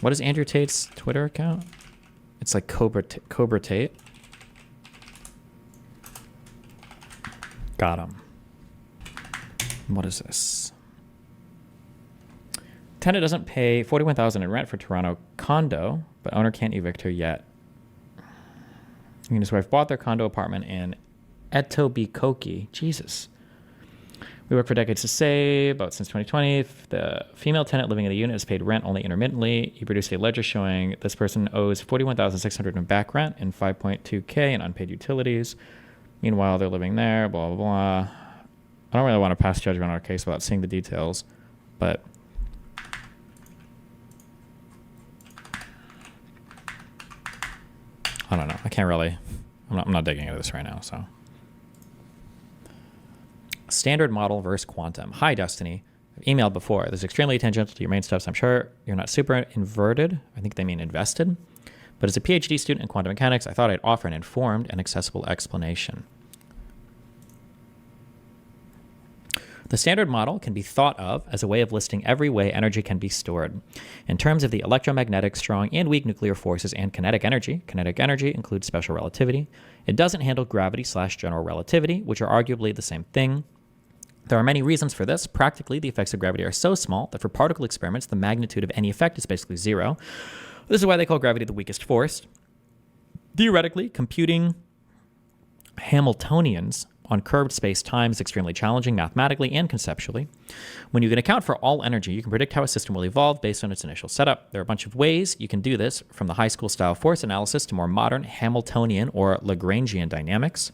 What is Andrew Tate's Twitter account? It's like Cobra Tate. Got him. What is this? Tenant doesn't pay $41,000 in rent for Toronto condo, but owner can't evict her yet. He and his wife bought their condo apartment in Etobicoke. Jesus. We worked for decades to save, but since 2020, the female tenant living in the unit has paid rent only intermittently. He produced a ledger showing this person owes $41,600 in back rent and $5.2K in unpaid utilities. Meanwhile, they're living there, blah, blah, blah. I don't really want to pass judgment on our case without seeing the details, but I don't know. I can't really, I'm not digging into this right now, so. Standard model versus quantum. Hi, Destiny. I've emailed before. This is extremely tangential to your main stuff, so I'm sure you're not super inverted. I think they mean invested. But as a PhD student in quantum mechanics, I thought I'd offer an informed and accessible explanation. The standard model can be thought of as a way of listing every way energy can be stored. In terms of the electromagnetic, strong, and weak nuclear forces and kinetic energy includes special relativity. It doesn't handle gravity/general relativity, which are arguably the same thing. There are many reasons for this. Practically, the effects of gravity are so small that for particle experiments, the magnitude of any effect is basically zero. This is why they call gravity the weakest force. Theoretically, computing Hamiltonians on curved space-time is extremely challenging mathematically and conceptually. When you can account for all energy, you can predict how a system will evolve based on its initial setup. There are a bunch of ways you can do this, from the high school style force analysis to more modern Hamiltonian or Lagrangian dynamics.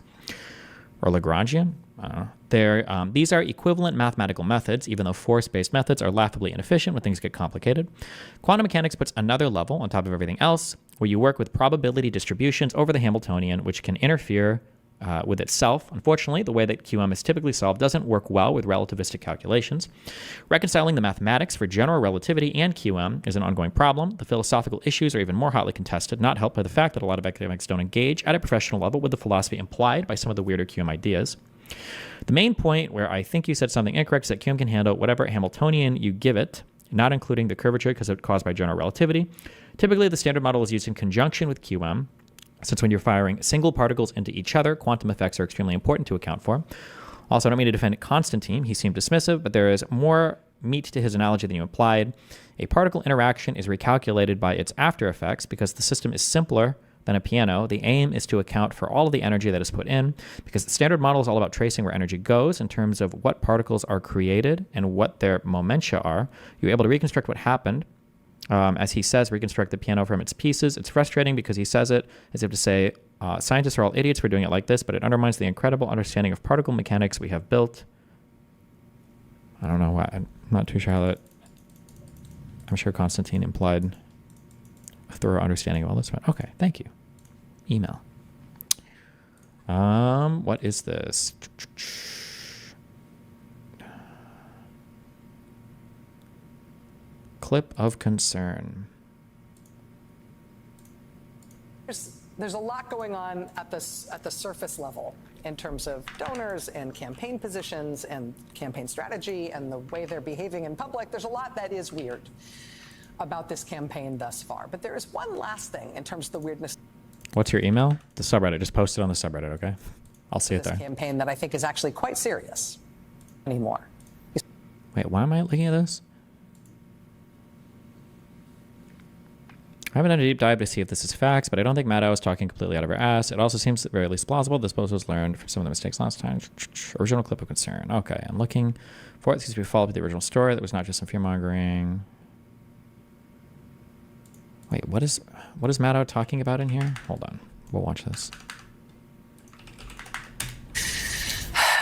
Or Lagrangian? I don't know. These are equivalent mathematical methods, even though force-based methods are laughably inefficient when things get complicated. Quantum mechanics puts another level on top of everything else, where you work with probability distributions over the Hamiltonian, which can interfere with itself. Unfortunately, the way that QM is typically solved doesn't work well with relativistic calculations. Reconciling the mathematics for general relativity and QM is an ongoing problem. The philosophical issues are even more hotly contested, not helped by the fact that a lot of academics don't engage at a professional level with the philosophy implied by some of the weirder QM ideas. The main point where I think you said something incorrect is that QM can handle whatever Hamiltonian you give it, not including the curvature because it's caused by general relativity. Typically, the standard model is used in conjunction with QM, since when you're firing single particles into each other, quantum effects are extremely important to account for. Also, I don't mean to defend Constantine. He seemed dismissive, but there is more meat to his analogy than you implied. A particle interaction is recalculated by its after effects because the system is simpler than a piano. The aim is to account for all of the energy that is put in, because the standard model is all about tracing where energy goes in terms of what particles are created and what their momentum are. You're able to reconstruct what happened. As he says, reconstruct the piano from its pieces. It's frustrating because he says it as if to say, scientists are all idiots for doing it like this, but it undermines the incredible understanding of particle mechanics we have built. I don't know why. I'm not too sure how that... I'm sure Constantine implied a thorough understanding of all this. But okay, thank you. Email. What is this? Clip of concern. There's a lot going on at the surface level in terms of donors and campaign positions and campaign strategy and the way they're behaving in public. There's a lot that is weird about this campaign thus far. But there is one last thing in terms of the weirdness. What's your email? The subreddit. Just post it on the subreddit, okay? I'll see it there. This campaign that I think is actually quite serious anymore. Wait, why am I looking at this? I haven't done a deep dive to see if this is facts, but I don't think Maddow is talking completely out of her ass. It also seems very least plausible. This post was learned from some of the mistakes last time. Original clip of concern. Okay, I'm looking for it. It seems to be a follow-up to the original story. That was not just some fear-mongering. Wait, what is Maddow talking about in here? Hold on. We'll watch this.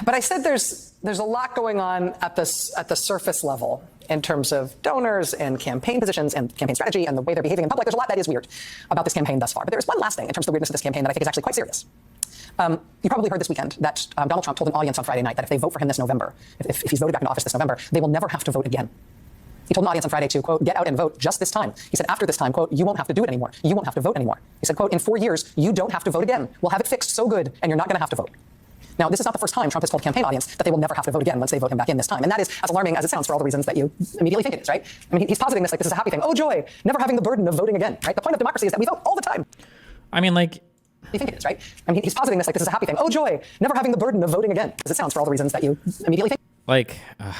But I said there's a lot going on at the surface level in terms of donors and campaign positions and campaign strategy and the way they're behaving in public. There's a lot that is weird about this campaign thus far. But there's one last thing in terms of the weirdness of this campaign that I think is actually quite serious. You probably heard this weekend that Donald Trump told an audience on Friday night that if they vote for him this November, if he's voted back into office this November, they will never have to vote again. He told an audience on Friday to, quote, get out and vote just this time. He said, after this time, quote, you won't have to do it anymore. You won't have to vote anymore. He said, quote, in 4 years, you don't have to vote again. We'll have it fixed so good, and you're not going to have to vote. Now, this is not the first time Trump has told a campaign audience that they will never have to vote again once they vote him back in this time. And that is as alarming as it sounds for all the reasons that you immediately think it is, right? I mean, he's positing this like this is a happy thing. Oh, joy, never having the burden of voting again, right? The point of democracy is that we vote all the time. I mean, like, You think it is, right? I mean, he's positing this like this is a happy thing. Oh, joy, never having the burden of voting again, as it sounds for all the reasons that you immediately think. Like,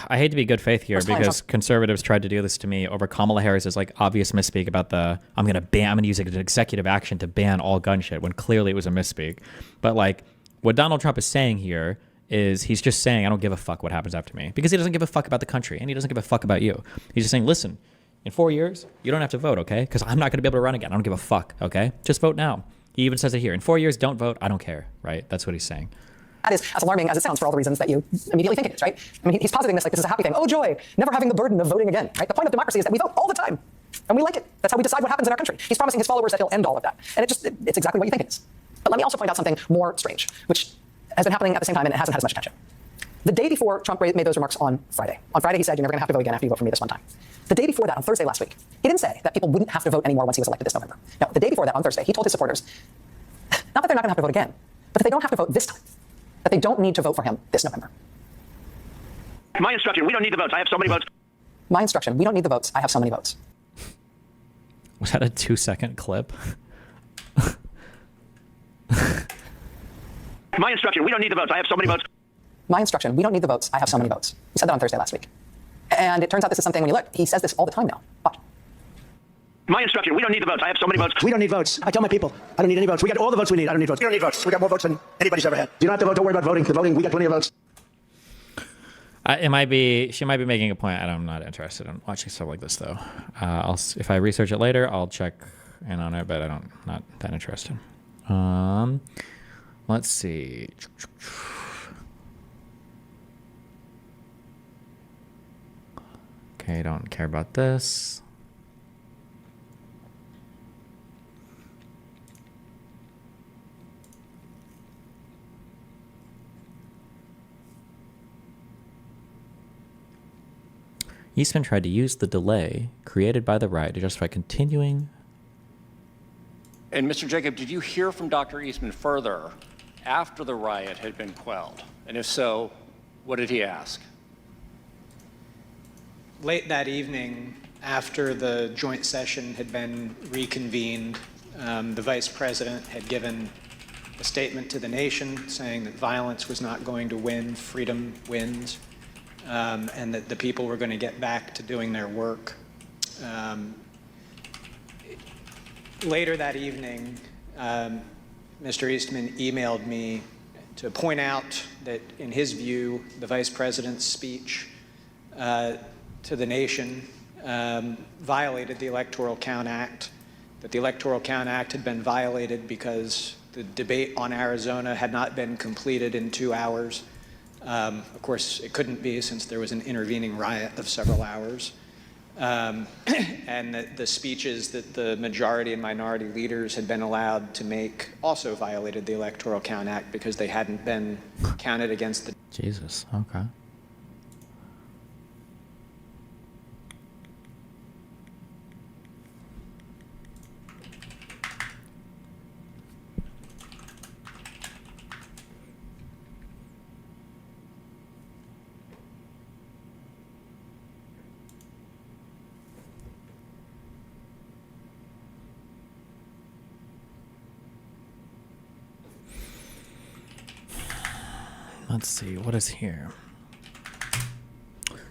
I hate to be good faith here because conservatives tried to do this to me over Kamala Harris's like obvious misspeak about I'm gonna use an executive action to ban all gun shit when clearly it was a misspeak. But like, what Donald Trump is saying here is he's just saying I don't give a fuck what happens after me because he doesn't give a fuck about the country and he doesn't give a fuck about you. He's just saying, listen, in 4 years you don't have to vote, okay? Because I'm not gonna be able to run again. I don't give a fuck, okay? Just vote now. He even says it here. In 4 years, don't vote. I don't care, right? That's what he's saying. That is as alarming as it sounds for all the reasons that you immediately think it is, right? I mean, he's positing this like this is a happy thing. Oh, joy, never having the burden of voting again, right? The point of democracy is that we vote all the time, and we like it. That's how we decide what happens in our country. He's promising his followers that he'll end all of that, and it's exactly what you think it is. But let me also point out something more strange, which has been happening at the same time, and it hasn't had as much attention. The day before Trump made those remarks on Friday he said, you're never going to have to vote again after you vote for me this one time. The day before that, on Thursday last week, he didn't say that people wouldn't have to vote anymore once he was elected this November. No, the day before that, on Thursday, he told his supporters, not that they're not going to have to vote again, but that they don't have to vote this time. That they don't need to vote for him this November. My instruction, we don't need the votes. I have so many votes. My instruction, we don't need the votes. I have so many votes. Was that a 2-second clip? My instruction, we don't need the votes. I have so many votes. My instruction, we don't need the votes. I have so many votes. He said that on Thursday last week. And it turns out this is something, when you look, he says this all the time now. But my instruction, we don't need the votes. I have so many votes. We don't need votes. I tell my people, I don't need any votes. We got all the votes we need. I don't need votes. We don't need votes. We got more votes than anybody's ever had. You don't have to vote. Don't worry about voting. The voting, we got plenty of votes. She might be making a point. I'm not interested in watching stuff like this, though. If I research it later, I'll check in on it, but not that interested. Let's see. Okay, don't care about this. Eastman tried to use the delay created by the riot to justify continuing. And Mr. Jacob, did you hear from Dr. Eastman further after the riot had been quelled? And if so, what did he ask? Late that evening, after the joint session had been reconvened, the vice president had given a statement to the nation saying that violence was not going to win, freedom wins. And that the people were going to get back to doing their work. Later that evening, Mr. Eastman emailed me to point out that, in his view, the vice president's speech to the nation violated the Electoral Count Act, that the Electoral Count Act had been violated because the debate on Arizona had not been completed in 2 hours. Of course, it couldn't be since there was an intervening riot of several hours. And that the speeches that the majority and minority leaders had been allowed to make also violated the Electoral Count Act because they hadn't been counted against the... Jesus, okay. Let's see, what is here?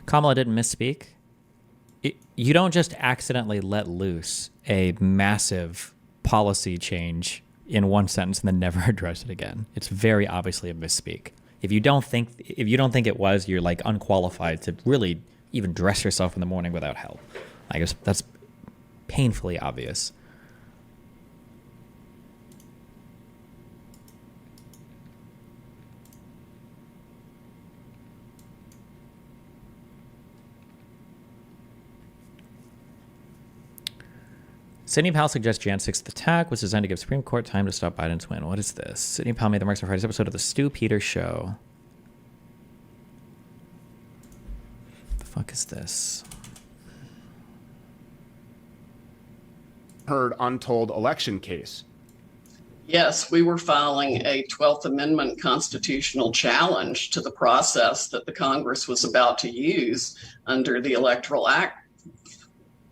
Kamala didn't misspeak. You don't just accidentally let loose a massive policy change in one sentence and then never address it again. It's very obviously a misspeak. If you don't think it was, you're like unqualified to really even dress yourself in the morning without help. I guess that's painfully obvious. Sidney Powell suggests Jan 6th attack was designed to give Supreme Court time to stop Biden's win. What is this? Sidney Powell made the remarks on Friday's episode of the Stu Peters Show. The fuck is this? Heard untold election case. Yes, we were filing a 12th Amendment constitutional challenge to the process that the Congress was about to use under the Electoral Act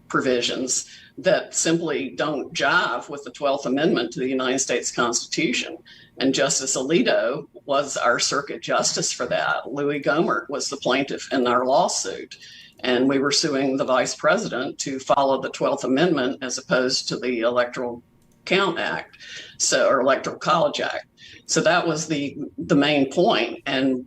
provisions that simply don't jive with the 12th Amendment to the United States Constitution. And Justice Alito was our circuit justice for that. Louis Gohmert was the plaintiff in our lawsuit. And we were suing the vice president to follow the 12th Amendment as opposed to the Electoral Count Act, or Electoral College Act. So that was the main point. And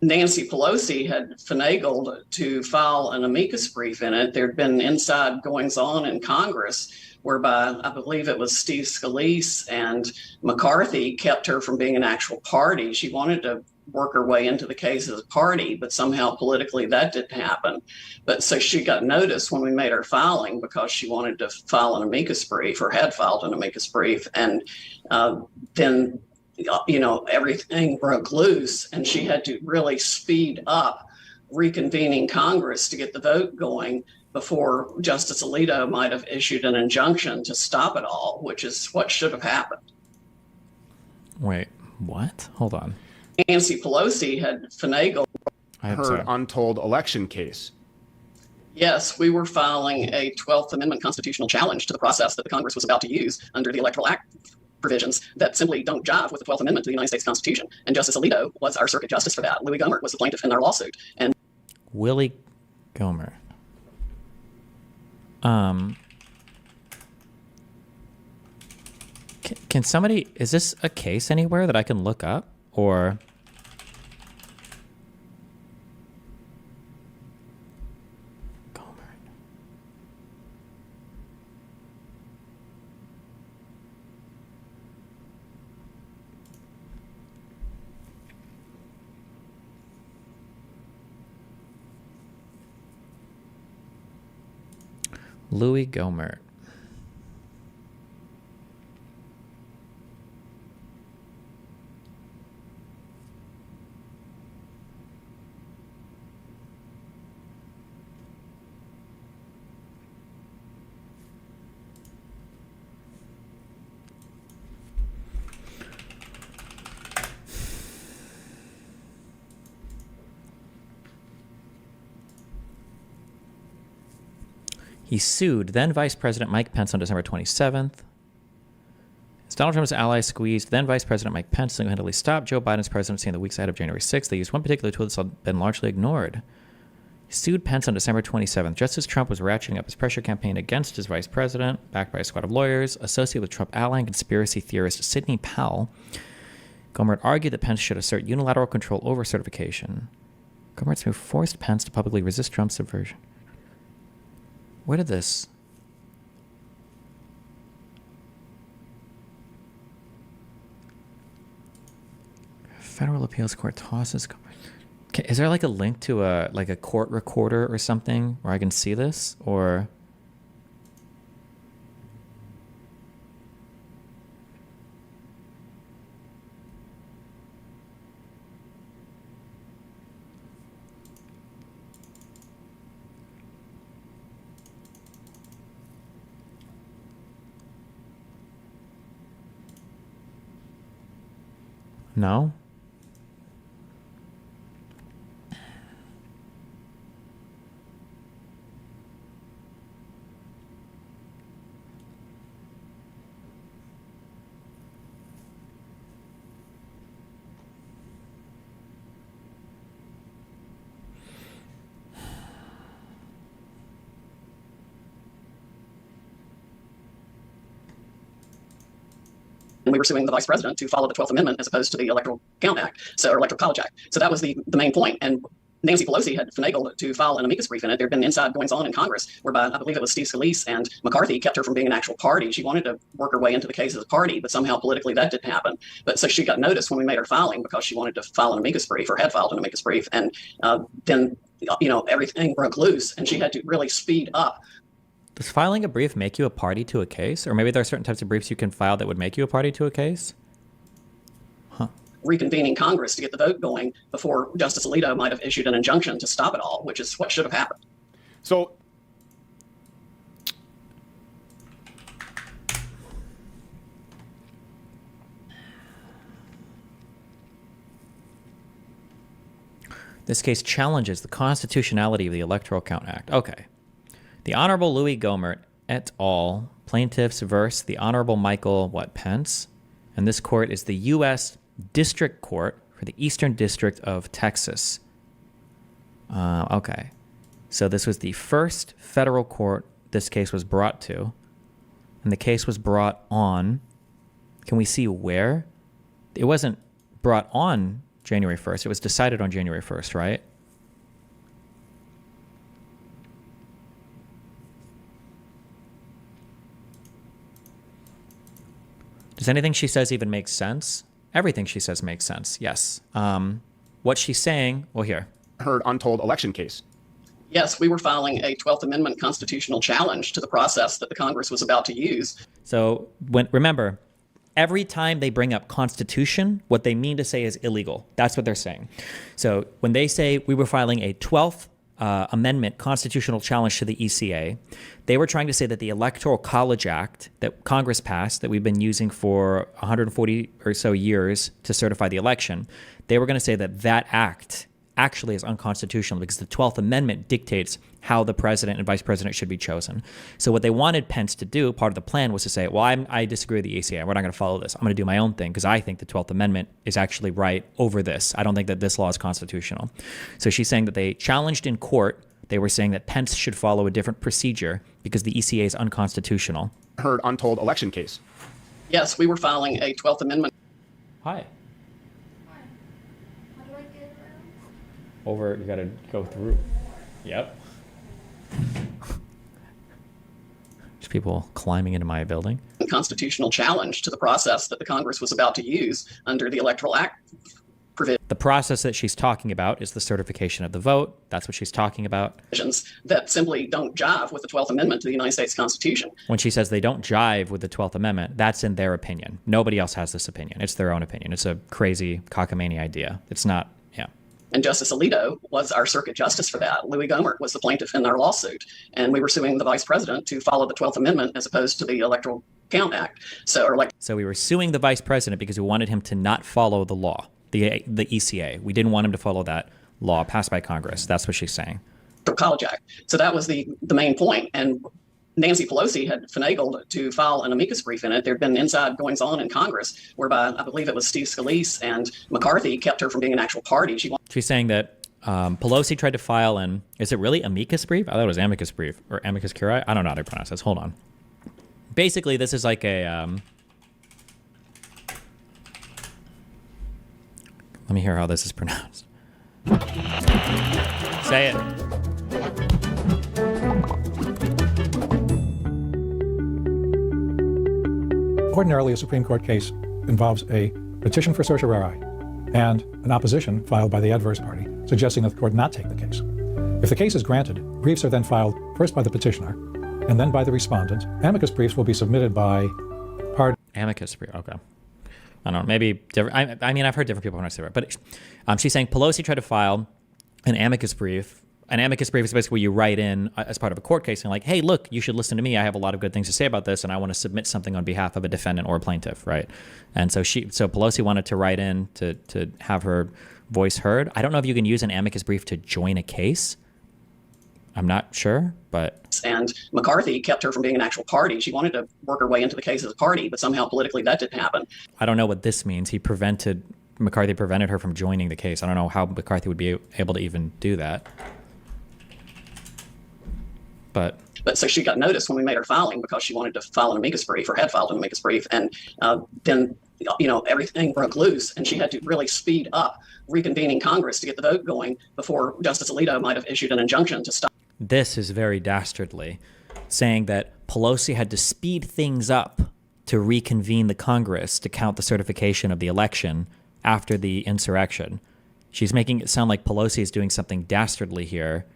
Nancy Pelosi had finagled to file an amicus brief in it. There'd been inside goings on in Congress whereby I believe it was Steve Scalise and McCarthy kept her from being an actual party. She wanted to work her way into the case as a party, but somehow politically that didn't happen. But so she got notice when we made her filing because she wanted to file an amicus brief or had filed an amicus brief. And then everything broke loose and she had to really speed up reconvening Congress to get the vote going before Justice Alito might have issued an injunction to stop it all, which is what should have happened. Wait, what? Hold on. Nancy Pelosi had finagled her untold election case. Yes, we were filing a 12th Amendment constitutional challenge to the process that the Congress was about to use under the Electoral Act provisions that simply don't jive with the 12th Amendment to the United States Constitution. And Justice Alito was our circuit justice for that. Louis Gohmert was the plaintiff in our lawsuit. And Willie Gohmert. Can somebody, is this a case anywhere that I can look up? Or Gohmert. Louis Gohmert. He sued then Vice President Mike Pence on December 27th. As Donald Trump's allies squeezed then Vice President Mike Pence single-handedly stopped Joe Biden's presidency in the weeks ahead of January 6th. They used one particular tool that's been largely ignored. He sued Pence on December 27th, just as Trump was ratcheting up his pressure campaign against his vice president, backed by a squad of lawyers, associated with Trump ally and conspiracy theorist Sidney Powell. Gohmert argued that Pence should assert unilateral control over certification. Gohmert's move forced Pence to publicly resist Trump's subversion. Where did this? Federal Appeals Court tosses. Is there like a link to a court recorder or something where I can see this? Or no? we were suing the vice president to follow the 12th Amendment as opposed to the Electoral Count Act, or Electoral College Act. So that was the main point. And Nancy Pelosi had finagled to file an amicus brief in it. There had been inside goings on in Congress whereby I believe it was Steve Scalise and McCarthy kept her from being an actual party. She wanted to work her way into the case as a party, but somehow politically that didn't happen. But so she got notice when we made her filing because she wanted to file an amicus brief or had filed an amicus brief. And then, everything broke loose and she had to really speed up. Does filing a brief make you a party to a case? Or maybe there are certain types of briefs you can file that would make you a party to a case? Reconvening Congress to get the vote going before Justice Alito might have issued an injunction to stop it all, which is what should have happened. So This case challenges the constitutionality of the Electoral Count Act. Okay. The Honorable Louis Gohmert et al. Plaintiffs versus the Honorable Michael, Pence? And this court is the U.S. District Court for the Eastern District of Texas. Okay. So this was the first federal court this case was brought to. And the case was brought on, can we see where? It wasn't brought on January 1st. It was decided on January 1st, right? Does anything she says even make sense? Everything she says makes sense, yes. What she's saying, well, here. Heard untold election case. Yes, we were filing a 12th Amendment constitutional challenge to the process that the Congress was about to use. So remember, every time they bring up Constitution, what they mean to say is illegal. That's what they're saying. So when they say we were filing a 12th Amendment constitutional challenge to the ECA, they were trying to say that the Electoral College Act that Congress passed, that we've been using for 140 or so years to certify the election, they were going to say that that act actually is unconstitutional because the 12th Amendment dictates how the president and vice president should be chosen. So what they wanted Pence to do, part of the plan, was to say, well, I disagree with the ECA. We're not going to follow this. I'm going to do my own thing because I think the 12th Amendment is actually right over this. I don't think that this law is constitutional. So she's saying that they challenged in court. They were saying that Pence should follow a different procedure because the ECA is unconstitutional. Heard untold election case. Yes, we were filing a 12th Amendment. Hi. Over, you got to go through. Yep. There's people climbing into my building. Constitutional challenge to the process that the Congress was about to use under the Electoral Act provisions. The process that she's talking about is the certification of the vote. That's what she's talking about. That simply don't jive with the 12th Amendment to the United States Constitution. When she says they don't jive with the 12th Amendment, that's in their opinion. Nobody else has this opinion. It's their own opinion. It's a crazy cockamamie idea. It's not. And Justice Alito was our circuit justice for that. Louis Gohmert was the plaintiff in our lawsuit. And we were suing the vice president to follow the 12th Amendment as opposed to the Electoral Count Act. So we were suing the vice president because we wanted him to not follow the law, the ECA. We didn't want him to follow that law passed by Congress. That's what she's saying. College Act. So that was the main point. And Nancy Pelosi had finagled to file an amicus brief in it. There had been inside goings on in Congress whereby I believe it was Steve Scalise and McCarthy kept her from being an actual party. She's saying that Pelosi tried to file an, is it really amicus brief? I thought it was amicus brief or amicus curiae. I don't know how to pronounce this. Hold on. Basically, this is like a, let me hear how this is pronounced. Say it. Ordinarily, a Supreme Court case involves a petition for certiorari and an opposition filed by the adverse party, suggesting that the court not take the case. If the case is granted, briefs are then filed first by the petitioner and then by the respondent. Amicus briefs will be submitted by party. Amicus brief, okay. I don't know, maybe different. I mean, I've heard different people when I say it, but she's saying Pelosi tried to file an amicus brief. An amicus brief is basically where you write in as part of a court case and like, hey, look, you should listen to me. I have a lot of good things to say about this, and I want to submit something on behalf of a defendant or a plaintiff, right? And so Pelosi wanted to write in to have her voice heard. I don't know if you can use an amicus brief to join a case. I'm not sure, but... And McCarthy kept her from being an actual party. She wanted to work her way into the case as a party, but somehow politically that didn't happen. I don't know what this means. McCarthy prevented her from joining the case. I don't know how McCarthy would be able to even do that. But so she got noticed when we made her filing because she wanted to file an amicus brief or had filed an amicus brief. And then, everything broke loose and she had to really speed up reconvening Congress to get the vote going before Justice Alito might have issued an injunction to stop. This is very dastardly, saying that Pelosi had to speed things up to reconvene the Congress to count the certification of the election after the insurrection. She's making it sound like Pelosi is doing something dastardly here,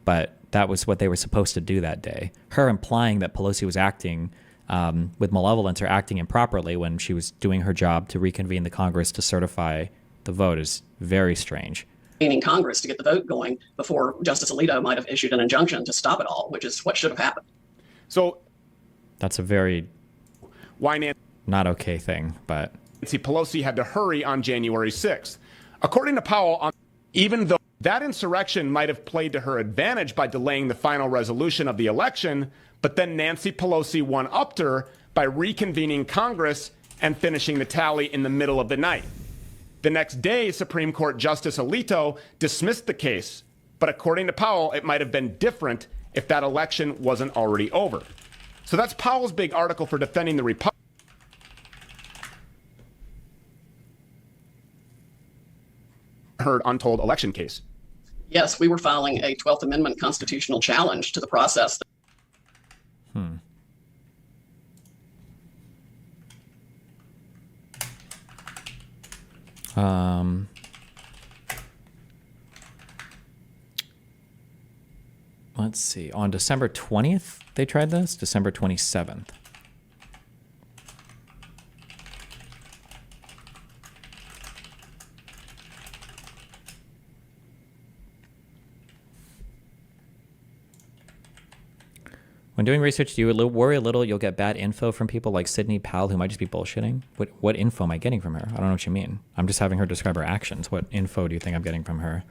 but that was what they were supposed to do that day. Her implying that Pelosi was acting with malevolence or acting improperly when she was doing her job to reconvene the Congress to certify the vote is very strange. Meaning Congress to get the vote going before Justice Alito might have issued an injunction to stop it all, which is what should have happened. So that's a very not okay thing, but Nancy Pelosi had to hurry on January 6th. According to Powell, even though That insurrection might have played to her advantage by delaying the final resolution of the election, but then Nancy Pelosi one-upped her by reconvening Congress and finishing the tally in the middle of the night. The next day, Supreme Court Justice Alito dismissed the case, but according to Powell, it might have been different if that election wasn't already over. So that's Powell's big article for defending the Republic. Heard untold election case. Yes, we were filing a 12th Amendment constitutional challenge to the process. Let's see. On December 20th, they tried this? December 27th. When doing research, do you worry a little you'll get bad info from people like Sidney Powell who might just be bullshitting? What info am I getting from her? I don't know what you mean. I'm just having her describe her actions. What info do you think I'm getting from her?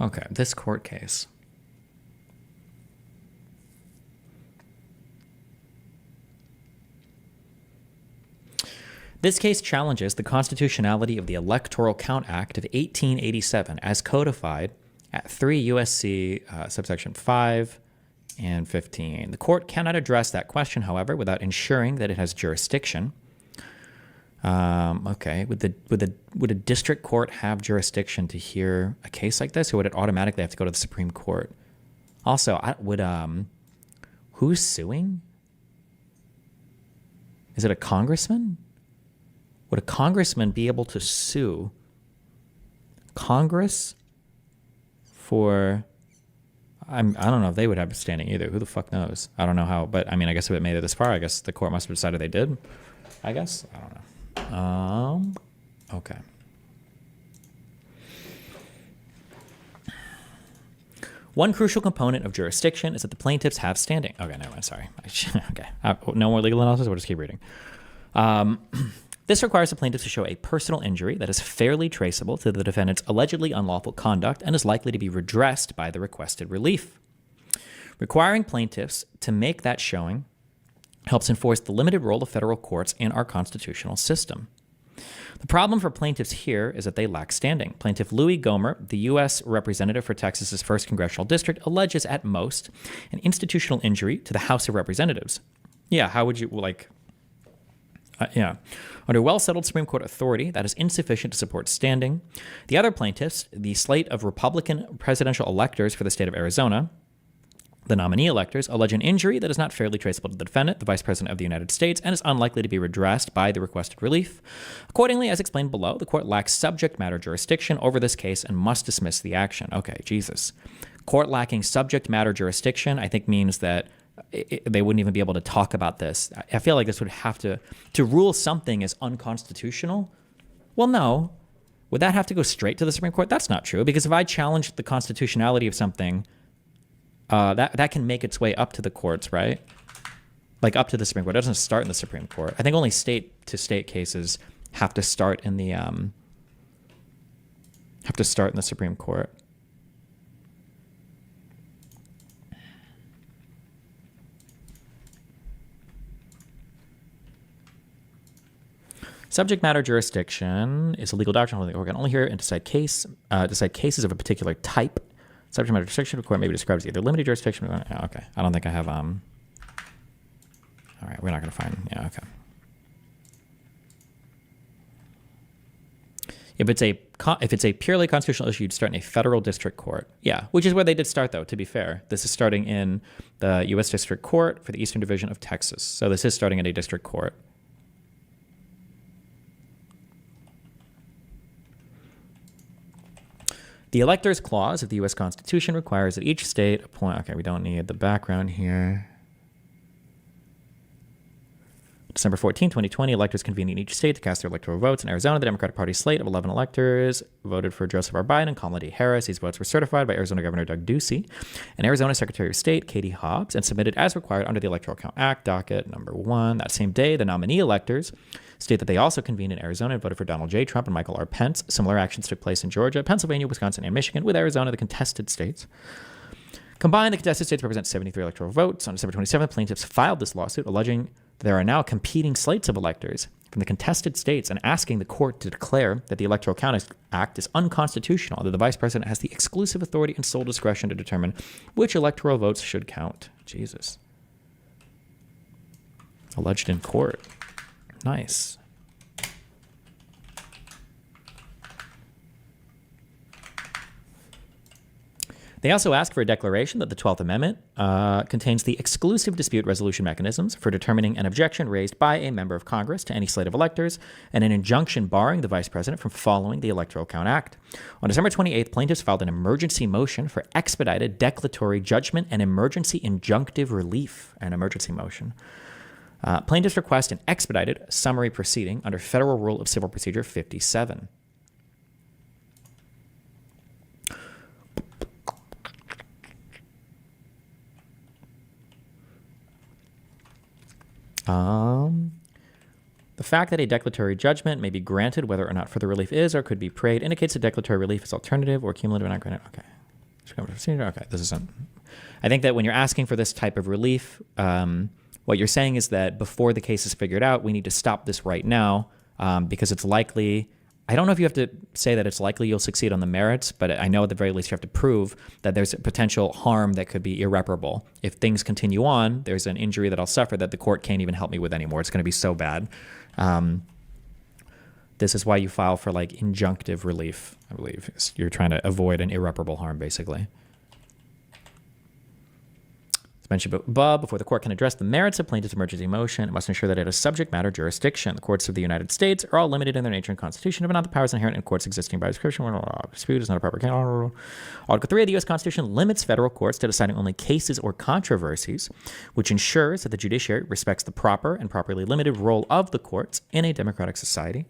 Okay, this court case. This case challenges the constitutionality of the Electoral Count Act of 1887 as codified at 3 U.S.C. Subsection 5 and 15. The court cannot address that question, however, without ensuring that it has jurisdiction. Okay, would a district court have jurisdiction to hear a case like this, or would it automatically have to go to the Supreme Court? Also, who's suing? Is it a congressman? Would a congressman be able to sue Congress for? I don't know if they would have standing either. Who the fuck knows? I don't know how, but I mean, I guess if it made it this far, I guess the court must have decided they did. I guess I don't know. Okay. One crucial component of jurisdiction is that the plaintiffs have standing. Okay, never mind. Sorry. Okay. No more legal analysis. We'll just keep reading. This requires the plaintiffs to show a personal injury that is fairly traceable to the defendant's allegedly unlawful conduct and is likely to be redressed by the requested relief. Requiring plaintiffs to make that showing helps enforce the limited role of federal courts in our constitutional system. The problem for plaintiffs here is that they lack standing. Plaintiff Louis Gohmert, the U.S. representative for Texas's 1st Congressional District, alleges at most an institutional injury to the House of Representatives. Yeah, how would you, Under well-settled Supreme Court authority, that is insufficient to support standing. The other plaintiffs, the slate of Republican presidential electors for the state of Arizona, the nominee electors, allege an injury that is not fairly traceable to the defendant, the Vice President of the United States, and is unlikely to be redressed by the requested relief. Accordingly, as explained below, the court lacks subject matter jurisdiction over this case and must dismiss the action. Okay, Jesus. Court lacking subject matter jurisdiction, I think, means that they wouldn't even be able to talk about this. I feel like this would have to rule something as unconstitutional. Well, no. Would that have to go straight to the Supreme Court? That's not true, because if I challenge the constitutionality of something, that can make its way up to the courts, right? Like up to the Supreme Court. It doesn't start in the Supreme Court. I think only state-to-state cases have to start in the Supreme Court. Subject matter jurisdiction is a legal doctrine holding the organ only hear and decide cases of a particular type. Subject matter jurisdiction, the court may be described as either limited jurisdiction. Okay, I don't think I have. All right, we're not going to find. Yeah, okay. If it's a purely constitutional issue, you'd start in a federal district court. Yeah, which is where they did start, though. To be fair, this is starting in the U.S. District Court for the Eastern Division of Texas. So this is starting at a district court. The Electors Clause of the U.S. Constitution requires that each state appoint... Okay, we don't need the background here. December 14, 2020, electors convened in each state to cast their electoral votes. In Arizona, the Democratic Party slate of 11 electors voted for Joseph R. Biden and Kamala D. Harris. These votes were certified by Arizona Governor Doug Ducey and Arizona Secretary of State Katie Hobbs and submitted as required under the Electoral Count Act, docket number 1. That same day, the nominee electors state that they also convened in Arizona and voted for Donald J. Trump and Michael R. Pence. Similar actions took place in Georgia, Pennsylvania, Wisconsin, and Michigan, with Arizona the contested states. Combined, the contested states represent 73 electoral votes. On December 27th, plaintiffs filed this lawsuit alleging there are now competing slates of electors from the contested states and asking the court to declare that the Electoral Count Act is unconstitutional, that the vice president has the exclusive authority and sole discretion to determine which electoral votes should count. Jesus. Alleged in court. Nice. They also ask for a declaration that the 12th Amendment contains the exclusive dispute resolution mechanisms for determining an objection raised by a member of Congress to any slate of electors and an injunction barring the vice president from following the Electoral Count Act. On December 28th, plaintiffs filed an emergency motion for expedited declaratory judgment and emergency injunctive relief, an emergency motion. Plaintiffs request an expedited summary proceeding under Federal Rule of Civil Procedure 57. The fact that a declaratory judgment may be granted, whether or not further relief is or could be prayed, indicates that declaratory relief is alternative or cumulative and not granted. Okay, this isn't. I think that when you're asking for this type of relief, what you're saying is that before the case is figured out, we need to stop this right now because it's likely. I don't know if you have to say that it's likely you'll succeed on the merits, but I know at the very least you have to prove that there's a potential harm that could be irreparable. If things continue on, there's an injury that I'll suffer that the court can't even help me with anymore. It's going to be so bad. This is why you file for like injunctive relief, I believe. You're trying to avoid an irreparable harm, basically. Mentioned above, before the court can address the merits of plaintiff's emergency motion, it must ensure that it has subject matter jurisdiction. The courts of the United States are all limited in their nature and constitution, but not the powers inherent in courts existing by description. Dispute is not a proper Article 3 of the U.S. Constitution limits federal courts to deciding only cases or controversies, which ensures that the judiciary respects the proper and properly limited role of the courts in a democratic society.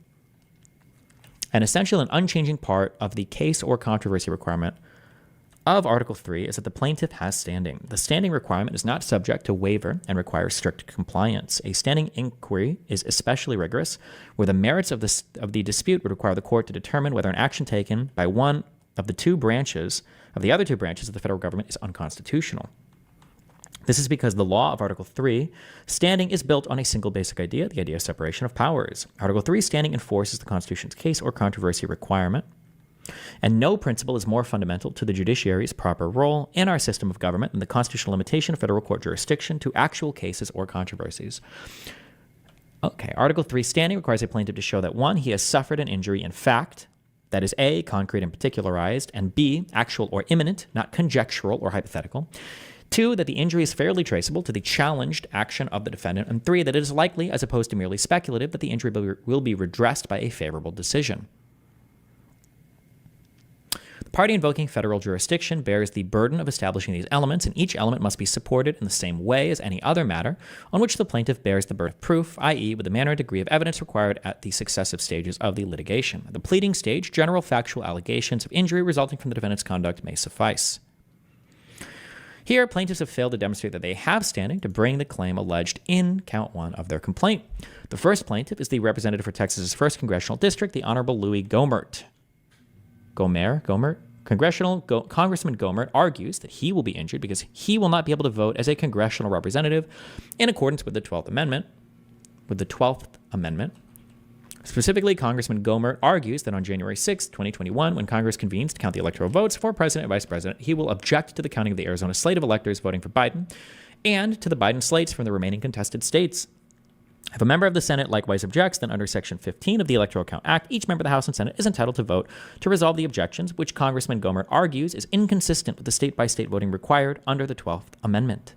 An essential and unchanging part of the case or controversy requirement of Article 3 is that the plaintiff has standing. The standing requirement is not subject to waiver and requires strict compliance. A standing inquiry is especially rigorous where the merits of the dispute would require the court to determine whether an action taken by one of the other two branches of the federal government is unconstitutional. This is because the law of Article 3, standing, is built on a single basic idea, the idea of separation of powers. Article 3 standing enforces the Constitution's case or controversy requirement. And no principle is more fundamental to the judiciary's proper role in our system of government than the constitutional limitation of federal court jurisdiction to actual cases or controversies. Okay, Article 3 standing requires a plaintiff to show that 1, he has suffered an injury in fact, that is A, concrete and particularized, and B, actual or imminent, not conjectural or hypothetical. 2, that the injury is fairly traceable to the challenged action of the defendant. And 3, that it is likely, as opposed to merely speculative, that the injury will be redressed by a favorable decision. The party invoking federal jurisdiction bears the burden of establishing these elements, and each element must be supported in the same way as any other matter on which the plaintiff bears the burden of proof, i.e., with the manner and degree of evidence required at the successive stages of the litigation. At the pleading stage, general factual allegations of injury resulting from the defendant's conduct may suffice. Here, plaintiffs have failed to demonstrate that they have standing to bring the claim alleged in Count 1 of their complaint. The first plaintiff is the representative for Texas's 1st Congressional District, the Honorable Louis Gohmert. Congressman Gohmert argues that he will be injured because he will not be able to vote as a congressional representative in accordance with the 12th Amendment. Specifically, Congressman Gohmert argues that on January 6, 2021, when Congress convenes to count the electoral votes for president and vice president, he will object to the counting of the Arizona slate of electors voting for Biden and to the Biden slates from the remaining contested states. If a member of the Senate likewise objects, then under Section 15 of the Electoral Count Act, each member of the House and Senate is entitled to vote to resolve the objections, which Congressman Gohmert argues is inconsistent with the state-by-state voting required under the 12th Amendment.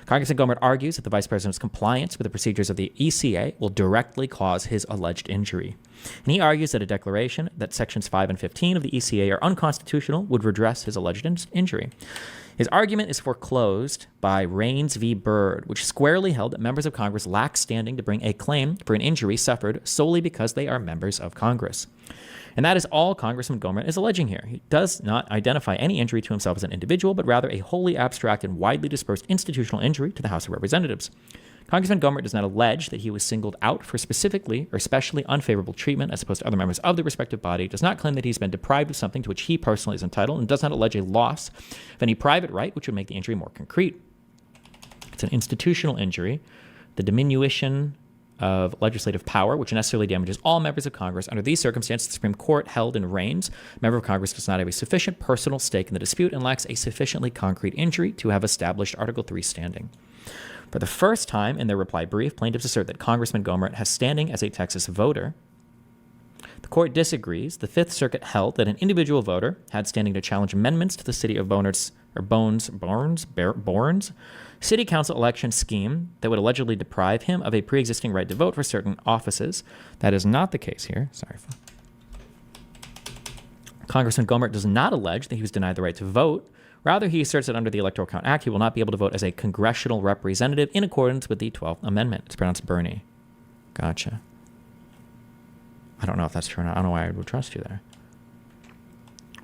Congressman Gohmert argues that the vice president's compliance with the procedures of the ECA will directly cause his alleged injury. And he argues that a declaration that Sections 5 and 15 of the ECA are unconstitutional would redress his alleged injury. His argument is foreclosed by Raines v. Byrd, which squarely held that members of Congress lack standing to bring a claim for an injury suffered solely because they are members of Congress. And that is all Congressman Gohmert is alleging here. He does not identify any injury to himself as an individual, but rather a wholly abstract and widely dispersed institutional injury to the House of Representatives. Congressman Gohmert does not allege that he was singled out for specifically or especially unfavorable treatment as opposed to other members of the respective body, does not claim that he's been deprived of something to which he personally is entitled, and does not allege a loss of any private right which would make the injury more concrete. It's an institutional injury, the diminution of legislative power, which necessarily damages all members of Congress. Under these circumstances, the Supreme Court held in Raines, a member of Congress does not have a sufficient personal stake in the dispute and lacks a sufficiently concrete injury to have established Article III standing. For the first time in their reply brief, plaintiffs assert that Congressman Gohmert has standing as a Texas voter. The court disagrees. The Fifth Circuit held that an individual voter had standing to challenge amendments to the city of Boner's Bourne's city council election scheme that would allegedly deprive him of a pre-existing right to vote for certain offices. That is not the case here. Sorry. Congressman Gohmert does not allege that he was denied the right to vote. Rather, he asserts that under the Electoral Count Act, he will not be able to vote as a congressional representative in accordance with the 12th Amendment. It's pronounced Bernie. Gotcha. I don't know if that's true or not. I don't know why I would trust you there.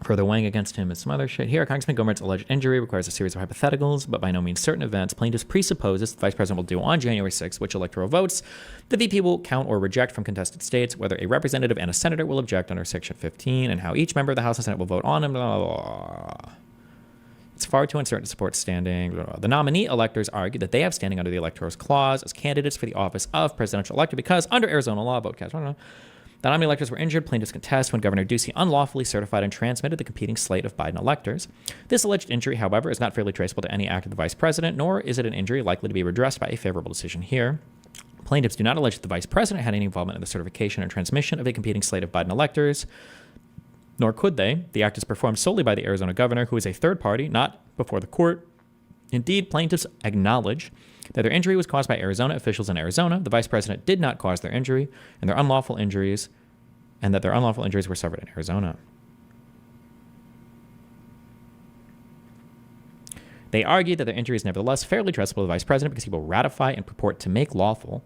Further weighing against him is some other shit. Here, Congressman Gohmert's alleged injury requires a series of hypotheticals, but by no means certain events. Plaintiffs presupposes the Vice President will do on January 6th, which electoral votes the VP will count or reject from contested states, whether a representative and a senator will object under Section 15, and how each member of the House and Senate will vote on him. Blah, blah, blah. It's far too uncertain to support standing. Blah, blah. The nominee electors argue that they have standing under the Electors Clause as candidates for the office of presidential elector because under Arizona law, vote cast. I don't know. The nominee electors were injured. Plaintiffs contest when Governor Ducey unlawfully certified and transmitted the competing slate of Biden electors. This alleged injury, however, is not fairly traceable to any act of the vice president, nor is it an injury likely to be redressed by a favorable decision here. Plaintiffs do not allege that the vice president had any involvement in the certification and transmission of a competing slate of Biden electors, nor could they. The act is performed solely by the Arizona governor, who is a third party, not before the court. Indeed, plaintiffs acknowledge that their injury was caused by Arizona officials in Arizona. The vice president did not cause their injury, and their unlawful injuries were suffered in Arizona. They argue that their injury is nevertheless fairly traceable to the vice president because he will ratify and purport to make lawful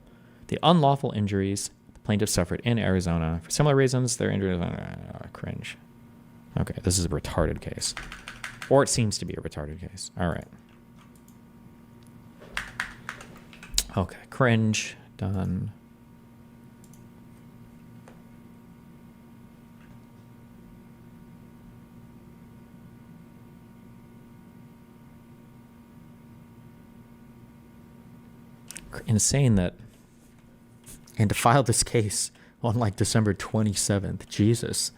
the unlawful injuries the plaintiffs suffered in Arizona. For similar reasons, their injuries cringe. Okay, this is a retarded case. Or it seems to be a retarded case. All right. Okay, cringe, done. Insane that, and to file this case on like December 27th. Jesus.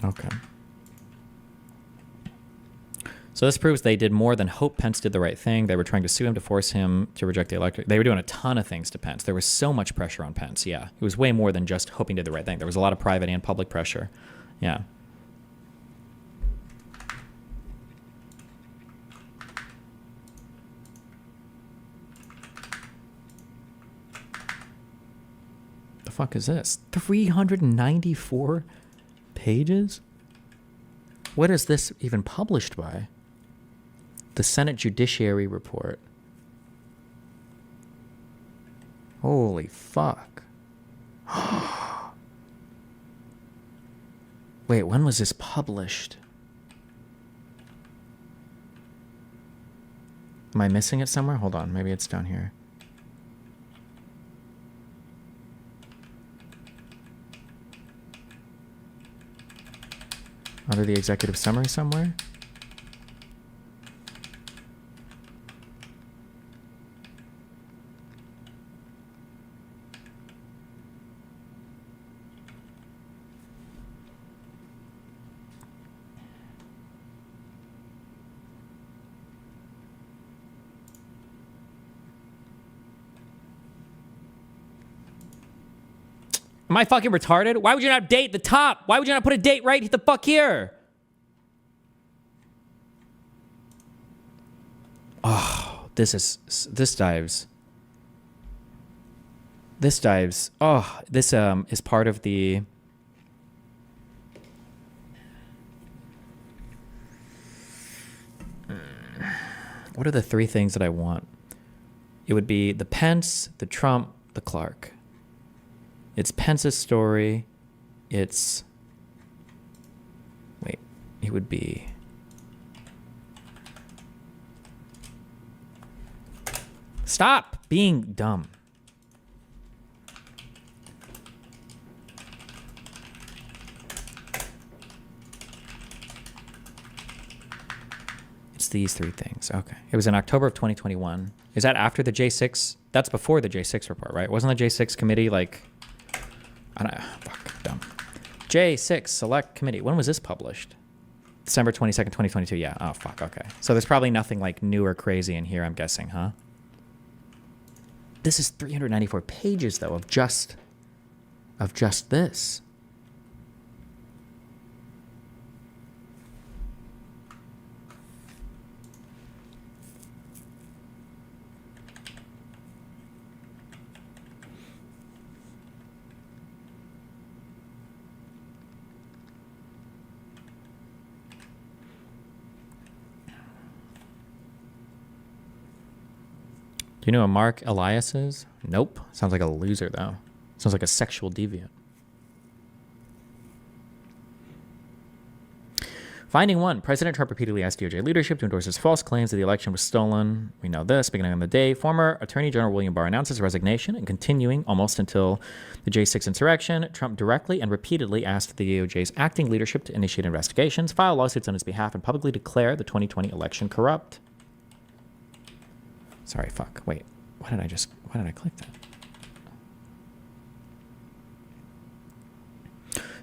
Okay. So this proves they did more than hope Pence did the right thing. They were trying to sue him to force him to reject the electorate. They were doing a ton of things to Pence. There was so much pressure on Pence. Yeah. It was way more than just hoping to do the right thing. There was a lot of private and public pressure. Yeah. The fuck is this? 394 pages? What is this even published by? The Senate Judiciary Report. Holy fuck. Wait, when was this published? Am I missing it somewhere? Hold on, maybe it's down here. Under the executive summary somewhere? Am I fucking retarded? Why would you not date the top? Why would you not put a date right the fuck here? Oh, this dives. Oh, this is part of the... What are the three things that I want? It would be the Pence, the Trump, the Clark. It's Pence's story. It would be... Stop being dumb. It's these three things. Okay. It was in October of 2021. Is that after the J6? That's before the J6 report, right? Wasn't the J6 committee like... I don't know. Fuck. Dumb. J6 Select Committee. When was this published? December 22nd, 2022. Yeah. Oh, fuck. Okay. So there's probably nothing like new or crazy in here, I'm guessing, huh? This is 394 pages, though, of just this. Do you know who Mark Elias is? Nope. Sounds like a loser, though. Sounds like a sexual deviant. Finding 1. President Trump repeatedly asked DOJ leadership to endorse his false claims that the election was stolen. We know this. Beginning on the day, former Attorney General William Barr announced his resignation, and continuing almost until the J6 insurrection, Trump directly and repeatedly asked the DOJ's acting leadership to initiate investigations, file lawsuits on his behalf, and publicly declare the 2020 election corrupt. Sorry, fuck. Wait. Why did I click that?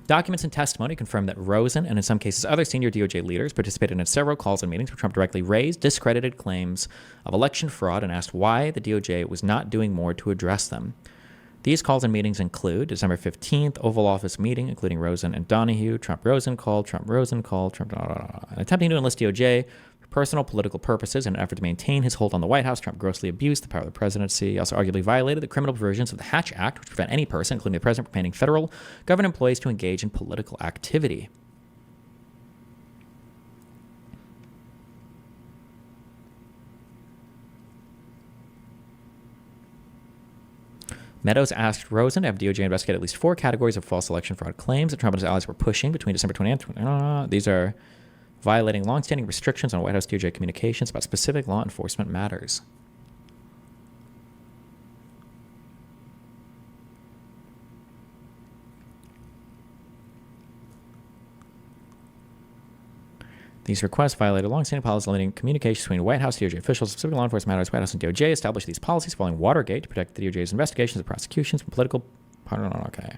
Documents and testimony confirm that Rosen and in some cases other senior DOJ leaders participated in several calls and meetings where Trump directly raised discredited claims of election fraud and asked why the DOJ was not doing more to address them. These calls and meetings include December 15th Oval Office meeting, including Rosen and Donahue, Trump-Rosen call, Trump-Rosen call, and attempting to enlist DOJ for personal political purposes in an effort to maintain his hold on the White House. Trump grossly abused the power of the presidency. He also arguably violated the criminal provisions of the Hatch Act, which prevent any person, including the president, from permitting federal government employees to engage in political activity. Meadows asked Rosen to have DOJ investigate at least 4 categories of false election fraud claims that Trump and his allies were pushing between December 20th and these are violating longstanding restrictions on White House DOJ communications about specific law enforcement matters. These requests violated longstanding policies limiting communications between White House DOJ officials, specific law enforcement matters. White House and DOJ established these policies following Watergate to protect the DOJ's investigations and prosecutions from political... Okay.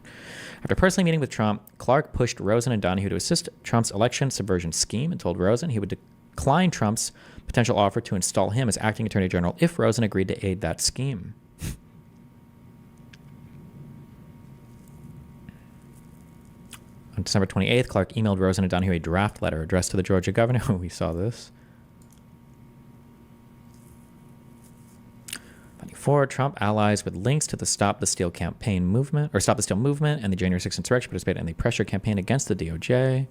After personally meeting with Trump, Clark pushed Rosen and Donahue to assist Trump's election subversion scheme and told Rosen he would decline Trump's potential offer to install him as acting attorney general if Rosen agreed to aid that scheme. On December 28th, Clark emailed Rosen and Donahue a draft letter addressed to the Georgia governor. We saw this. 4. Trump allies with links to the Stop the Steal campaign movement, or Stop the Steal movement, and the January 6th insurrection participated in the pressure campaign against the DOJ.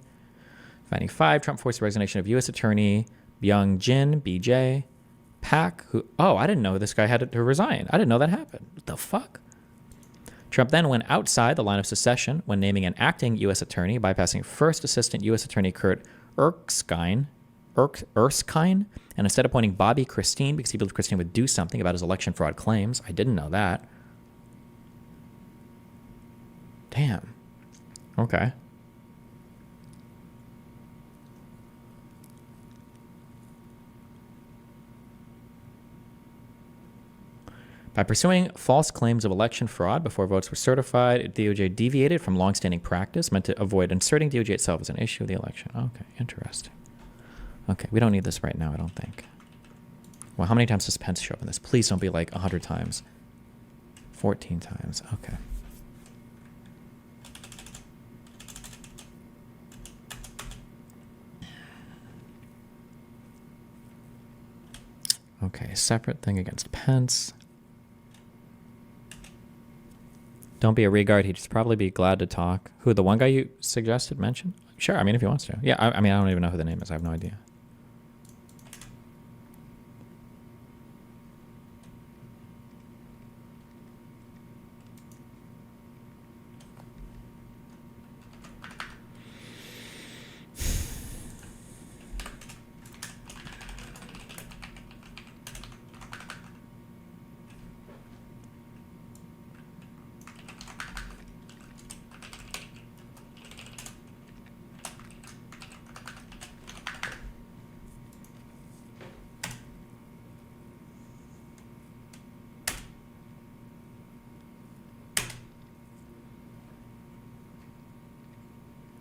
Finding 5. Trump forced the resignation of U.S. Attorney Byung Jin, BJ Pak, who... Oh, I didn't know this guy had to resign. I didn't know that happened. What the fuck? Trump then went outside the line of succession when naming an acting U.S. attorney, bypassing First Assistant U.S. Attorney Kurt Erskine, and instead appointing Bobby Christine because he believed Christine would do something about his election fraud claims. I didn't know that. Damn. Okay. By pursuing false claims of election fraud before votes were certified, DOJ deviated from longstanding practice meant to avoid inserting DOJ itself as an issue of the election. Okay, interesting. Okay, we don't need this right now, I don't think. Well, how many times does Pence show up in this? Please don't be like 100 times. 14 times, okay. Okay, separate thing against Pence. Don't be a regard. He'd probably be glad to talk. Who, the one guy you suggested, mentioned? Sure, I mean, if he wants to. Yeah, I mean, I don't even know who the name is. I have no idea.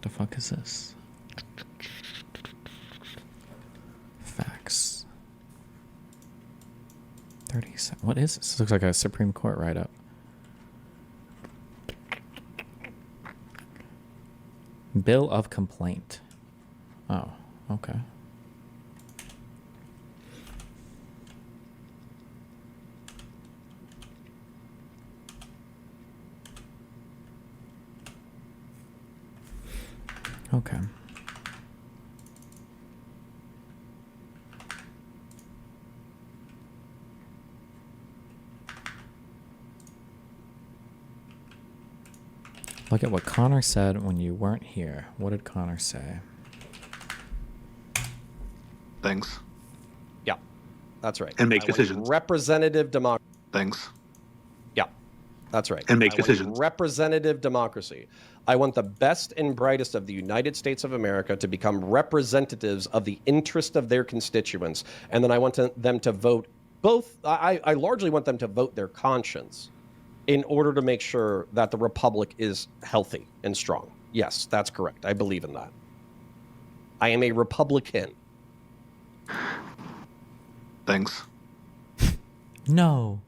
The fuck is this? Facts. 37. What is this? This looks like a Supreme Court write-up. Bill of complaint. Oh, okay. Okay. Look at what Connor said when you weren't here. What did Connor say? Things. Yeah, that's right. And makes decisions. Representative democracy. Things. Yeah, that's right. And makes I want decisions. representative democracy. I want the best and brightest of the United States of America to become representatives of the interest of their constituents. And then I want them to vote both. I largely want them to vote their conscience in order to make sure that the republic is healthy and strong. Yes, that's correct. I believe in that. I am a Republican. Things. No.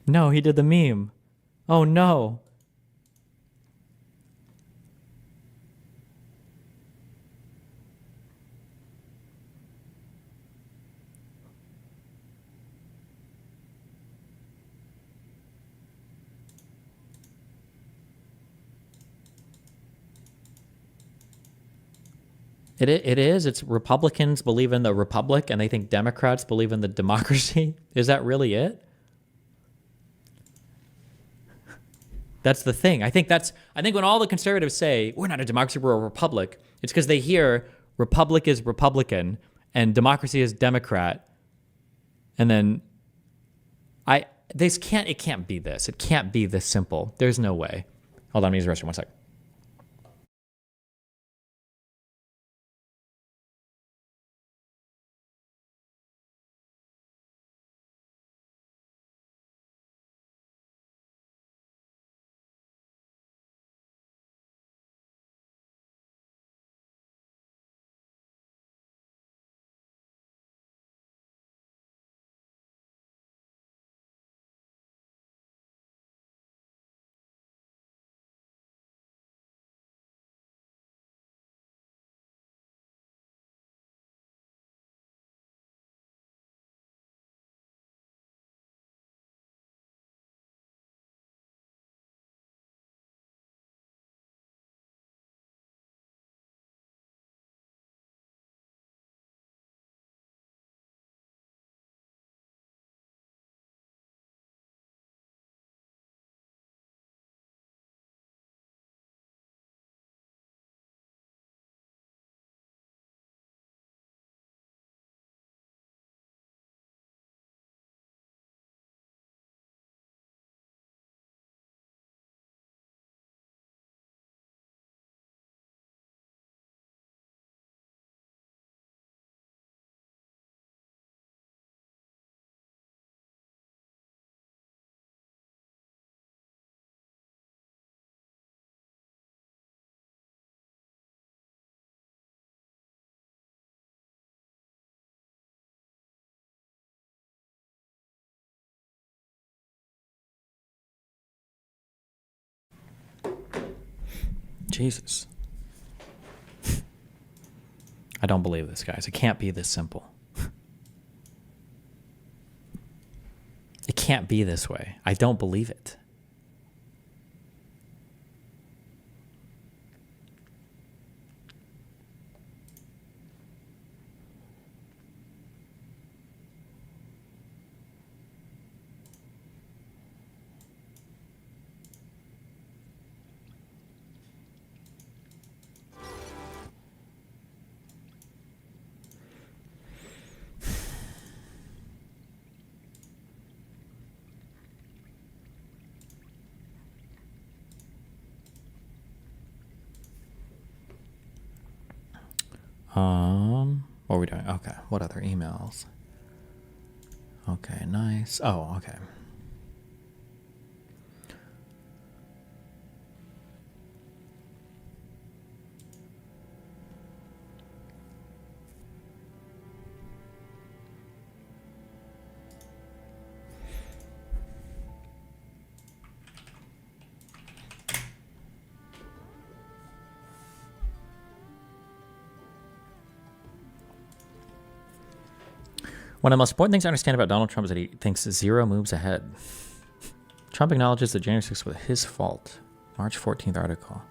No, he did the meme. Oh no. It is. It's Republicans believe in the republic and they think Democrats believe in the democracy. Is that really it? That's the thing. I think when all the conservatives say, we're not a democracy, we're a republic, it's because they hear republic is Republican and democracy is Democrat. And then it can't be this. It can't be this simple. There's no way. Hold on, let me use the restroom 1 second. Jesus. I don't believe this, guys. It can't be this simple. It can't be this way. I don't believe it. What are we doing? Okay. What other emails? Okay, nice. Oh, okay. One of the most important things to understand about Donald Trump is that he thinks 0 moves ahead. Trump acknowledges that January 6th was his fault. March 14th article.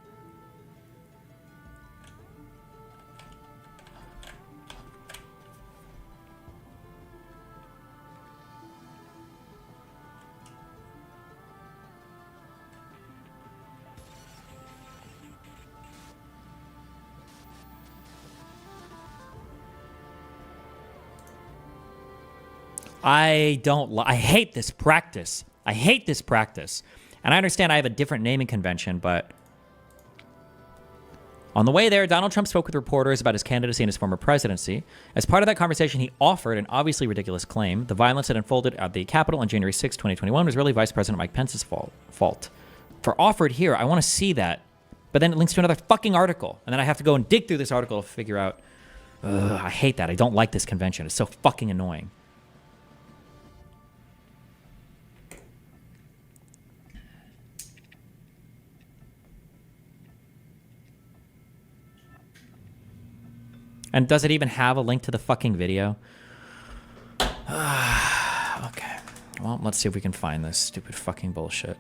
I hate this practice. I hate this practice. And I understand I have a different naming convention, but on the way there, Donald Trump spoke with reporters about his candidacy and his former presidency. As part of that conversation, he offered an obviously ridiculous claim. The violence that unfolded at the Capitol on January 6, 2021 was really Vice President Mike Pence's fault. For offered here, I want to see that. But then it links to another fucking article. And then I have to go and dig through this article to figure out. I hate that. I don't like this convention. It's so fucking annoying. And does it even have a link to the fucking video? Okay. Well, let's see if we can find this stupid fucking bullshit.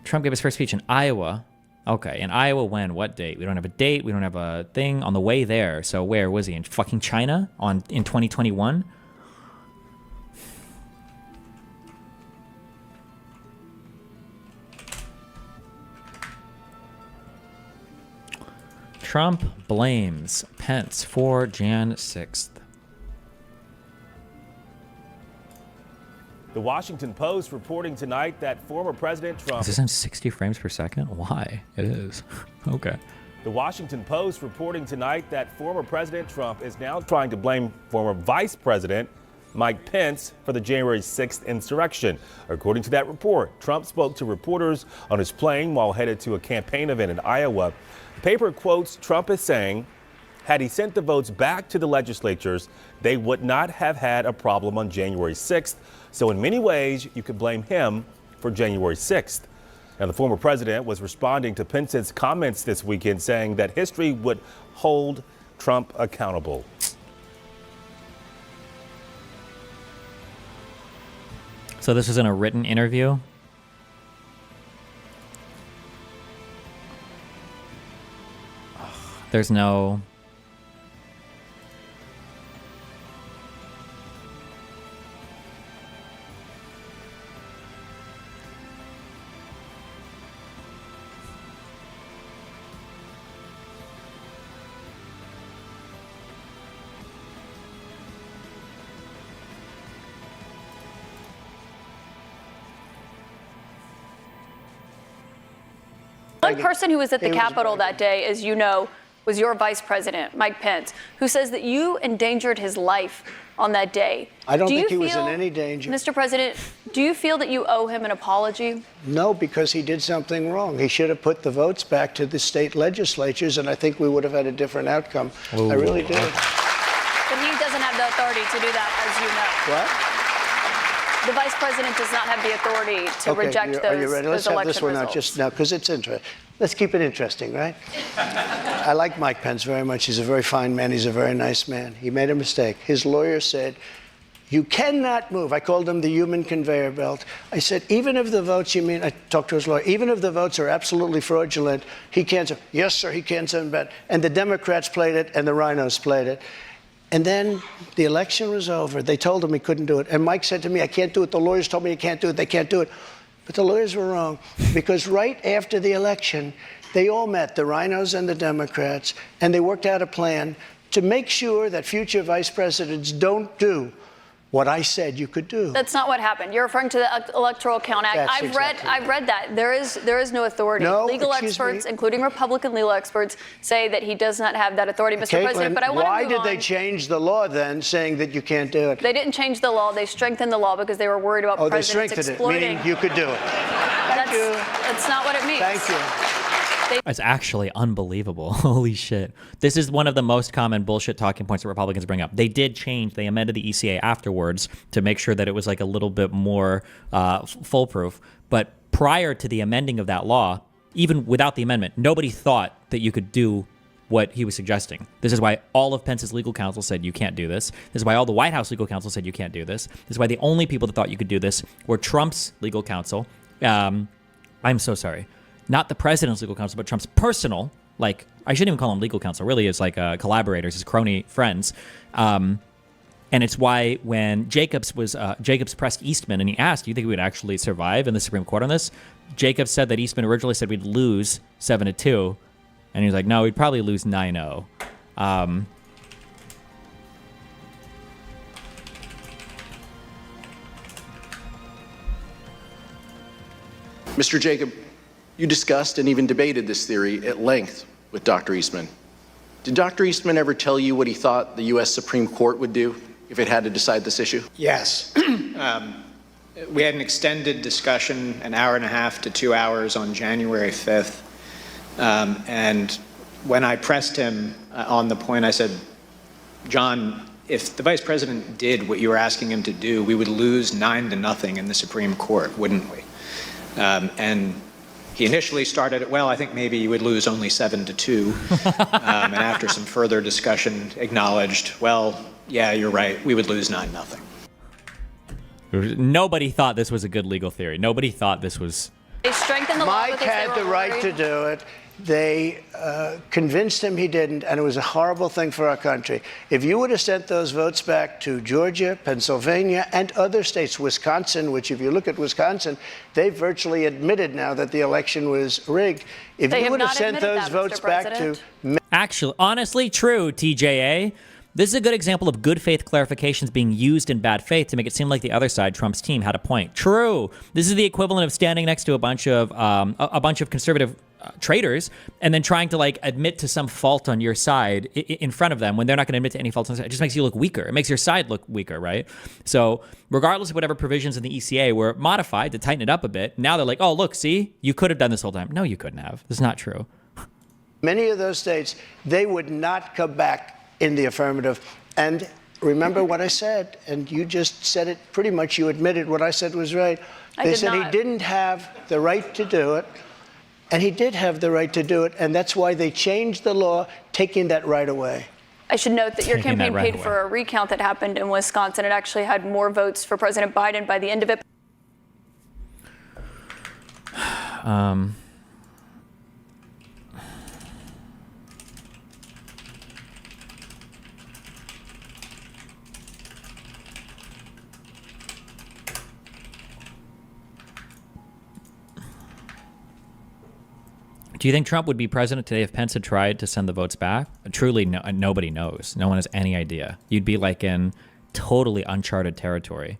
Trump gave his first speech in Iowa. Okay, in Iowa when? What date? We don't have a date. We don't have a thing on the way there. So where was he? In fucking China in 2021? Trump blames Pence for Jan 6th. The Washington Post reporting tonight that former President Trump... Is this in 60 frames per second? Why? It is. Okay. The Washington Post reporting tonight that former President Trump is now trying to blame former Vice President Mike Pence for the January 6th insurrection. According to that report, Trump spoke to reporters on his plane while headed to a campaign event in Iowa. The paper quotes Trump as saying, had he sent the votes back to the legislatures, they would not have had a problem on January 6th. So in many ways, you could blame him for January 6th. Now, the former president was responding to Pence's comments this weekend, saying that history would hold Trump accountable. So this was in a written interview? There's no... One person who was at the Capitol that day, as you know, was your vice president, Mike Pence, who says that you endangered his life on that day. I don't think he was in any danger. Mr. President, do you feel that you owe him an apology? No, because he did something wrong. He should have put the votes back to the state legislatures, and I think we would have had a different outcome. Ooh. I really do. But he doesn't have the authority to do that, as you know. What? The vice president does not have the authority to reject those, are you ready? Let's those have this election one out results. just now, because it's interesting. Let's keep it interesting, right? I like Mike Pence very much. He's a very fine man. He's a very nice man. He made a mistake. His lawyer said, you cannot move. I called him the human conveyor belt. I said, even if the votes, I talked to his lawyer, even if the votes are absolutely fraudulent, he can't say, yes, sir, he can't send back. And the Democrats played it, and the rhinos played it. And then the election was over. They told him he couldn't do it. And Mike said to me, I can't do it. The lawyers told me I can't do it. They can't do it. But the lawyers were wrong, because right after the election, they all met, the rhinos and the Democrats, and they worked out a plan to make sure that future vice presidents don't do what I said you could do. That's not what happened. You're referring to the Electoral Count Act. That's I've read that. There is no authority. No, legal excuse experts, me. including Republican legal experts, say that he does not have that authority, Mr. President. But I want to why move did on. they change the law then, saying that you can't do it? They didn't change the law. They strengthened the law because they were worried about Oh, they presidents strengthened it, exploiting. meaning you could do it. Thank you. That's not what it means. Thank you. It's actually unbelievable. Holy shit. This is one of the most common bullshit talking points that Republicans bring up. They did change, they amended the ECA afterwards to make sure that it was like a little bit more foolproof. But prior to the amending of that law, even without the amendment, nobody thought that you could do what he was suggesting. This is why all of Pence's legal counsel said you can't do this. This is why all the White House legal counsel said you can't do this. This is why the only people that thought you could do this were Trump's legal counsel. I'm so sorry. Not the president's legal counsel, but Trump's personal, like, I shouldn't even call him legal counsel, really is like collaborators, his crony friends. And it's why when Jacobs pressed Eastman and he asked, do you think we would actually survive in the Supreme Court on this? Jacobs said that Eastman originally said we'd lose 7-2. And he was like, no, we'd probably lose 9-0. Mr. Jacob, you discussed and even debated this theory at length with Dr. Eastman. Did Dr. Eastman ever tell you what he thought the U.S. Supreme Court would do if it had to decide this issue? Yes. We had an extended discussion, an hour and a half to 2 hours on January 5th. And when I pressed him on the point, I said, John, if the vice president did what you were asking him to do, we would lose 9-0 in the Supreme Court, wouldn't we? And he initially started it, well, I think maybe you would lose only 7-2. And after some further discussion, acknowledged, well, yeah, you're right, we would lose 9-0. Nobody thought this was a good legal theory. Nobody thought this was... They strengthened the law Mike because they had were the right worried. to do it. They convinced him he didn't, and it was a horrible thing for our country. If you would have sent those votes back to Georgia, Pennsylvania, and other states, Wisconsin, which if you look at Wisconsin, they virtually admitted now that the election was rigged. If They you have would have not sent admitted those that, votes Mr. back to... President. Actually, honestly, true, TJA. This is a good example of good faith clarifications being used in bad faith to make it seem like the other side, Trump's team, had a point. True. This is the equivalent of standing next to a bunch of conservative traitors and then trying to like admit to some fault on your side in front of them when they're not going to admit to any faults on their side. It just makes you look weaker. It makes your side look weaker, right? So regardless of whatever provisions in the ECA were modified to tighten it up a bit, now they're like, oh, look, see, you could have done this whole time. No, you couldn't have. This is not true. Many of those states, they would not come back in the affirmative. And remember what I said, and you just said it pretty much, you admitted what I said was right. They said he didn't have the right to do it, and he did have the right to do it, and that's why they changed the law, taking that right away. I should note that your Taking that campaign right paid for a recount that happened in Wisconsin. It actually had more votes for President Biden by the end of it. Do you think Trump would be president today if Pence had tried to send the votes back? Truly, nobody knows. No one has any idea. You'd be like in totally uncharted territory.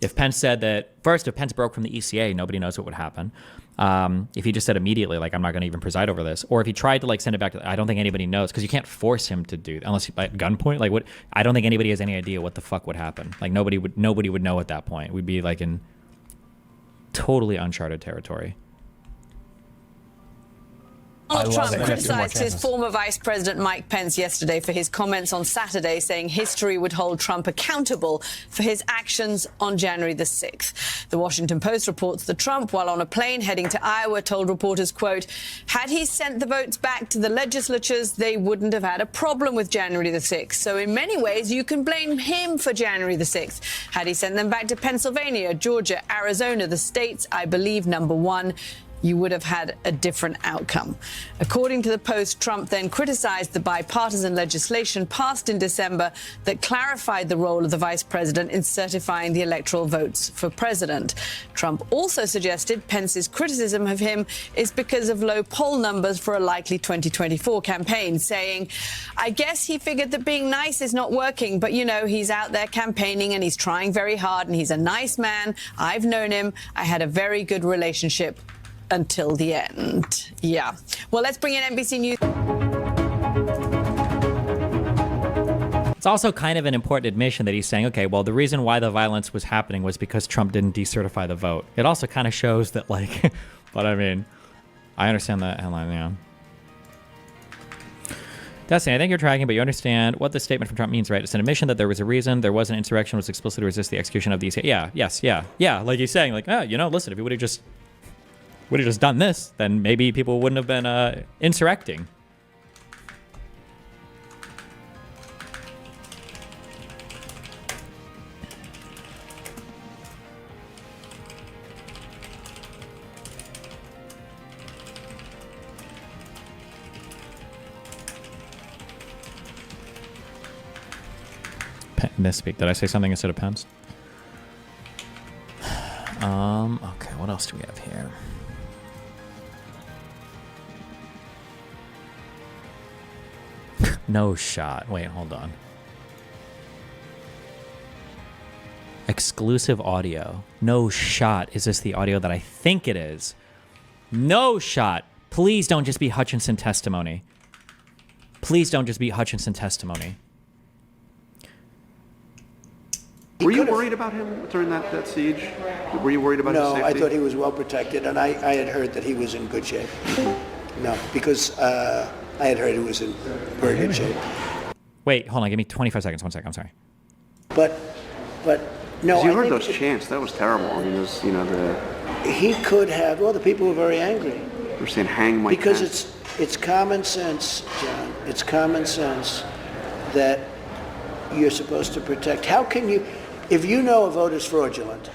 If Pence said that, first, if Pence broke from the ECA, nobody knows what would happen. If he just said immediately, like, I'm not going to even preside over this, or if he tried to like send it back, I don't think anybody knows, because you can't force him to do, unless at gunpoint. Like, what? I don't think anybody has any idea what the fuck would happen. Like, nobody would know at that point. We'd be like in totally uncharted territory. Donald Trump criticized his former Vice President Mike Pence yesterday for his comments on Saturday, saying history would hold Trump accountable for his actions on January the 6th. The Washington Post reports that Trump, while on a plane heading to Iowa, told reporters, quote, had he sent the votes back to the legislatures, they wouldn't have had a problem with January the 6th. So in many ways, you can blame him for January the 6th. Had he sent them back to Pennsylvania, Georgia, Arizona, the states, I believe, number one, you would have had a different outcome. According to the Post, Trump then criticized the bipartisan legislation passed in December that clarified the role of the vice president in certifying the electoral votes for president. Trump also suggested Pence's criticism of him is because of low poll numbers for a likely 2024 campaign, saying, I guess he figured that being nice is not working, but, you know, he's out there campaigning and he's trying very hard and he's a nice man. I've known him. I had a very good relationship until the end. Yeah. Well, let's bring in NBC News. It's also kind of an important admission that he's saying, okay, well, the reason why the violence was happening was because Trump didn't decertify the vote. It also kind of shows that, like, but I mean, I understand that headline, yeah. Destiny, I think you're tracking, but you understand what the statement from Trump means, right? It's an admission that there was a reason, there was an insurrection, was explicitly to resist the execution of these. Yeah, yes, yeah. Like he's saying, like, oh, you know, listen, if he would have just done this, then maybe people wouldn't have been insurrecting. Misspeak. Did I say something instead of Pence? Okay, what else do we have here? No shot. Wait, hold on. Exclusive audio. No shot. Is this the audio that I think it is? No shot. Please don't just be Hutchinson testimony. Please don't just be Hutchinson testimony. Were you worried about him during that siege? Were you worried about his safety? No, I thought he was well protected, and I had heard that he was in good shape. No, because I had heard he was in very good shape. Wait, hold on. Give me 25 seconds. 1 second. I'm sorry. But no. You heard those chants. That was terrible. I mean, there's, you know, he could have. Well, the people were very angry. They're saying, "Hang Mike Pence." Because it's common sense, John. It's common sense that you're supposed to protect. How can you, if you know a vote is fraudulent,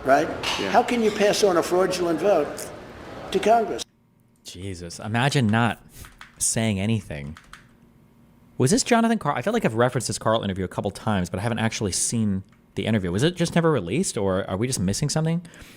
right? Yeah. How can you pass on a fraudulent vote to Congress? Jesus, imagine not saying anything. Was this Jonathan Carl? I feel like I've referenced this Carl interview a couple times, but I haven't actually seen the interview. Was it just never released, or are we just missing something?